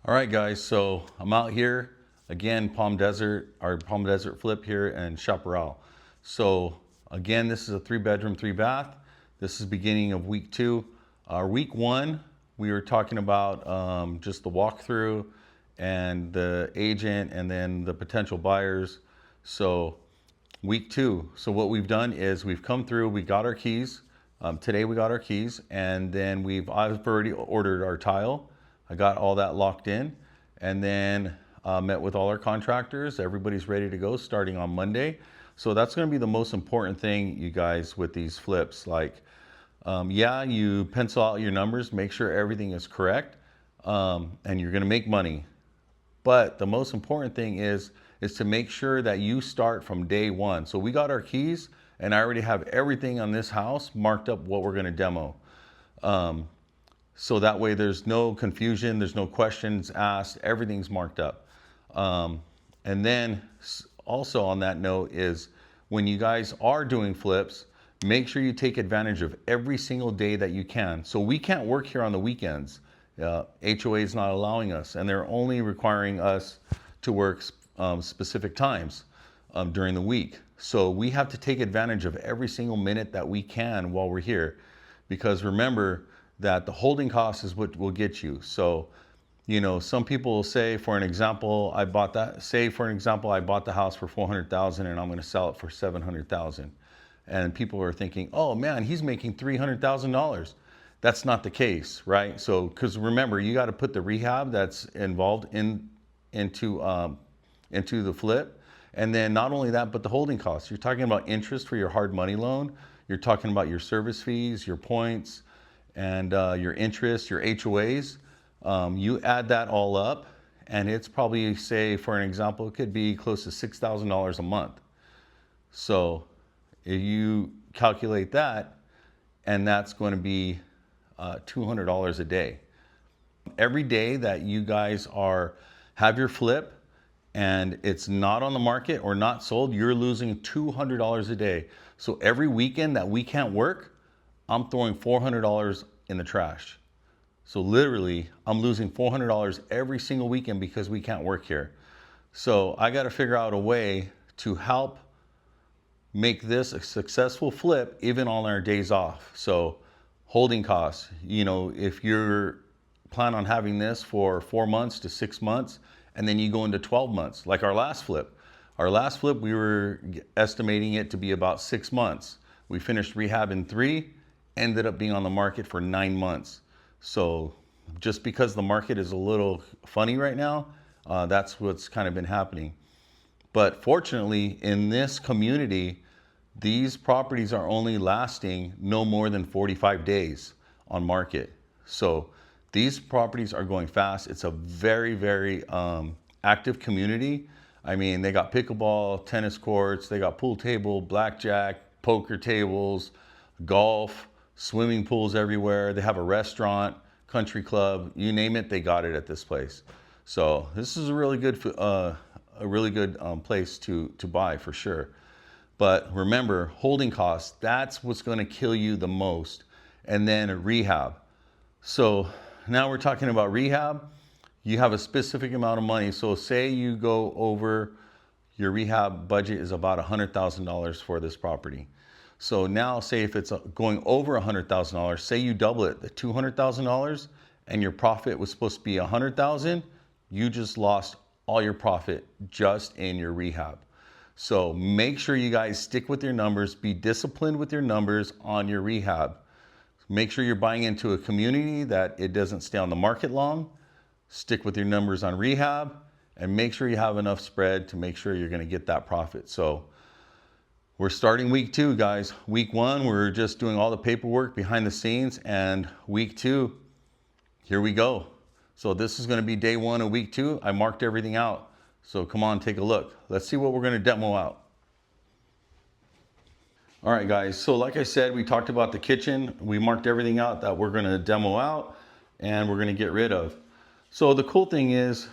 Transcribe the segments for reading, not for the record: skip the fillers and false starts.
All right, guys, so I'm out here again, Palm Desert, our Palm Desert flip here in Chaparral. So again, this is a 3-bedroom, 3-bath. This is beginning of week 2. Week 1, we were talking about just the walkthrough and the agent and then the potential buyers. So week 2, so what we've done is we've come through, we got our keys. Today we got our keys, and then I've already ordered our tile. I got all that locked in, and then met with all our contractors. Everybody's ready to go starting on Monday. So that's going to be the most important thing, you guys, with these flips. Like, yeah, you pencil out your numbers, make sure everything is correct, and you're going to make money. But the most important thing is to make sure that you start from day one. So we got our keys, and I already have everything on this house marked up what we're going to demo. So that way there's no confusion, there's no questions asked, everything's marked up. And then also on that note is when you guys are doing flips, make sure you take advantage of every single day that you can. So we can't work here on the weekends. HOA is not allowing us, and they're only requiring us to work specific times during the week. So we have to take advantage of every single minute that we can while we're here, because remember that the holding cost is what will get you. So, you know, some people will say, for an example, I bought the house for $400,000 and I'm going to sell it for $700,000. And people are thinking, oh man, he's making $300,000. That's not the case, right? So, because remember, you got to put the rehab that's involved into the flip. And then not only that, but the holding costs. You're talking about interest for your hard money loan. You're talking about your service fees, your points, and your interest, your HOAs. You add that all up, and it's probably, say, for an example, it could be close to $6,000 a month. So if you calculate that, and that's going to be $200 a day. Every day that you guys have your flip and it's not on the market or not sold, you're losing $200 a day. So every weekend that we can't work, I'm throwing $400 in the trash. So literally, I'm losing $400 every single weekend because we can't work here. So I got to figure out a way to help make this a successful flip even on our days off. So holding costs, you know, if you're plan on having this for 4 months to 6 months, and then you go into 12 months, like our last flip. Our last flip, we were estimating it to be about 6 months. We finished rehab in 3, ended up being on the market for 9 months. So just because the market is a little funny right now, that's what's kind of been happening. But fortunately, in this community, these properties are only lasting no more than 45 days on market. So these properties are going fast. It's a very, very active community. I mean, they got pickleball, tennis courts, they got pool table, blackjack, poker tables, golf, swimming pools everywhere. They have a restaurant, country club, you name it, they got it at this place. So this is a really good place to buy for sure. But remember, holding costs, that's what's going to kill you the most. And then rehab. So now we're talking about rehab. You have a specific amount of money. So say you go over, your rehab budget is about $100,000 for this property. So now say if it's going over $100,000, say you double it, the $200,000, and your profit was supposed to be $100,000, you just lost all your profit just in your rehab. So make sure you guys stick with your numbers, be disciplined with your numbers on your rehab. Make sure you're buying into a community that it doesn't stay on the market long. Stick with your numbers on rehab, and make sure you have enough spread to make sure you're going to get that profit. So we're starting week 2, guys. Week 1, we're just doing all the paperwork behind the scenes, and week 2, here we go. So this is going to be day 1 of week 2. I marked everything out. So come on, take a look. Let's see what we're going to demo out. All right, guys. So like I said, we talked about the kitchen. We marked everything out that we're going to demo out and we're going to get rid of. So the cool thing is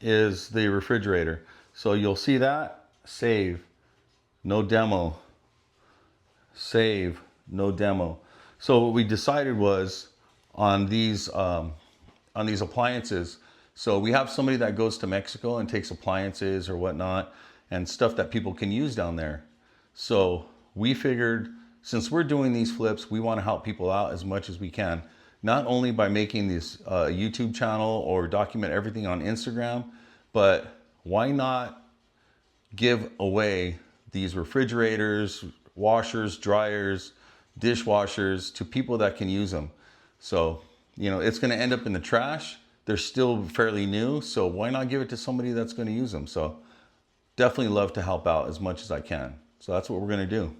the refrigerator. So you'll see that, save, no demo, save, no demo. So what we decided was on these appliances, So we have somebody that goes to Mexico and takes appliances or whatnot and stuff that people can use down there. So we figured, since we're doing these flips, we want to help people out as much as we can. Not only by making this YouTube channel or document everything on Instagram, but why not give away these refrigerators, washers, dryers, dishwashers to people that can use them. So, you know, it's going to end up in the trash. They're still fairly new, so why not give it to somebody that's going to use them? So definitely love to help out as much as I can. So that's what we're going to do.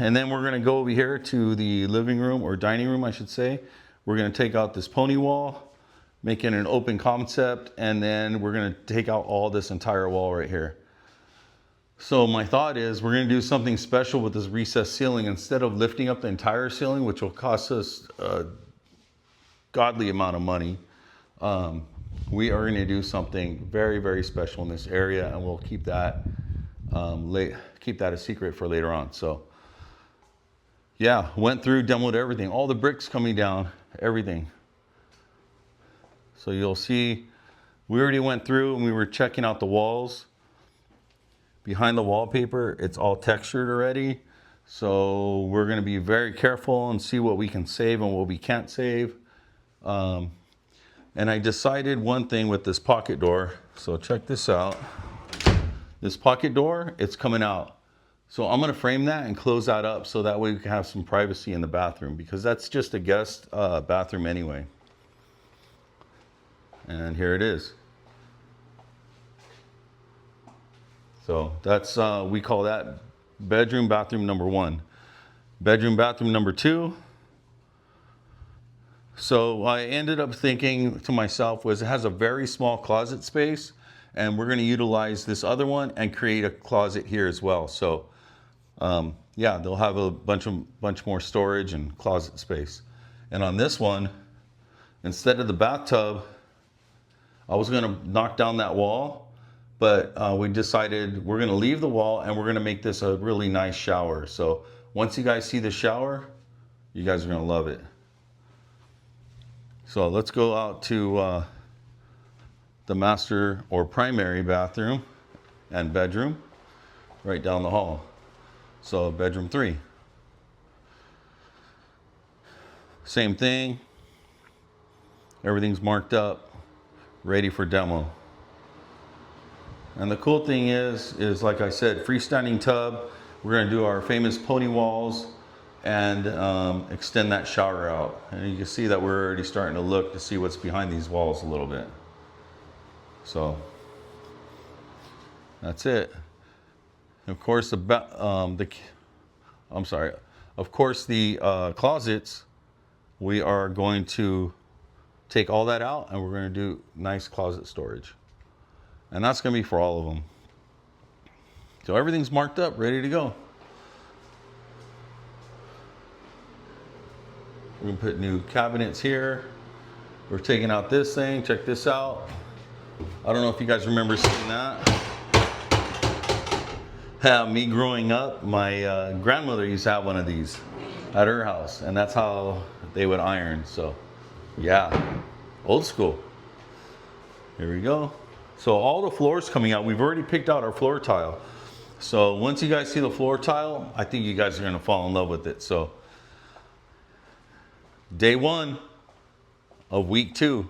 And then we're going to go over here to the living room, or dining room, I should say. We're going to take out this pony wall, make it an open concept, and then we're going to take out all this entire wall right here. So my thought is we're going to do something special with this recessed ceiling. Instead of lifting up the entire ceiling, which will cost us a godly amount of money, we are going to do something very, very special in this area, and we'll keep that a secret for later on. So yeah, went through, demoed everything, all the bricks coming down, everything. So you'll see, we already went through and we were checking out the walls. Behind the wallpaper, it's all textured already. So we're going to be very careful and see what we can save and what we can't save. And I decided one thing with this pocket door. So check this out. This pocket door, it's coming out. So I'm going to frame that and close that up so that way we can have some privacy in the bathroom, because that's just a guest bathroom anyway. And here it is. So that's, we call that bedroom, bathroom number 1. Bedroom, bathroom number 2. So I ended up thinking to myself was it has a very small closet space, and we're going to utilize this other one and create a closet here as well. So yeah, they'll have a bunch more storage and closet space. And on this one, instead of the bathtub, I was going to knock down that wall, but we decided we're going to leave the wall and we're going to make this a really nice shower. So once you guys see the shower, you guys are going to love it. So let's go out to the master or primary bathroom and bedroom right down the hall. So bedroom 3. Same thing. Everything's marked up, ready for demo. And the cool thing is like I said, freestanding tub. We're going to do our famous pony walls and extend that shower out. And you can see that we're already starting to look to see what's behind these walls a little bit. So that's it. Of course, the closets, we are going to take all that out and we're going to do nice closet storage. And that's going to be for all of them. So everything's marked up, ready to go. We're going to put new cabinets here. We're taking out this thing. Check this out. I don't know if you guys remember seeing that. Me growing up, my grandmother used to have one of these at her house, and that's how they would iron. So yeah, old school. Here we go. So all the floors coming out, we've already picked out our floor tile. So once you guys see the floor tile, I think you guys are going to fall in love with it. So day 1 of week 2.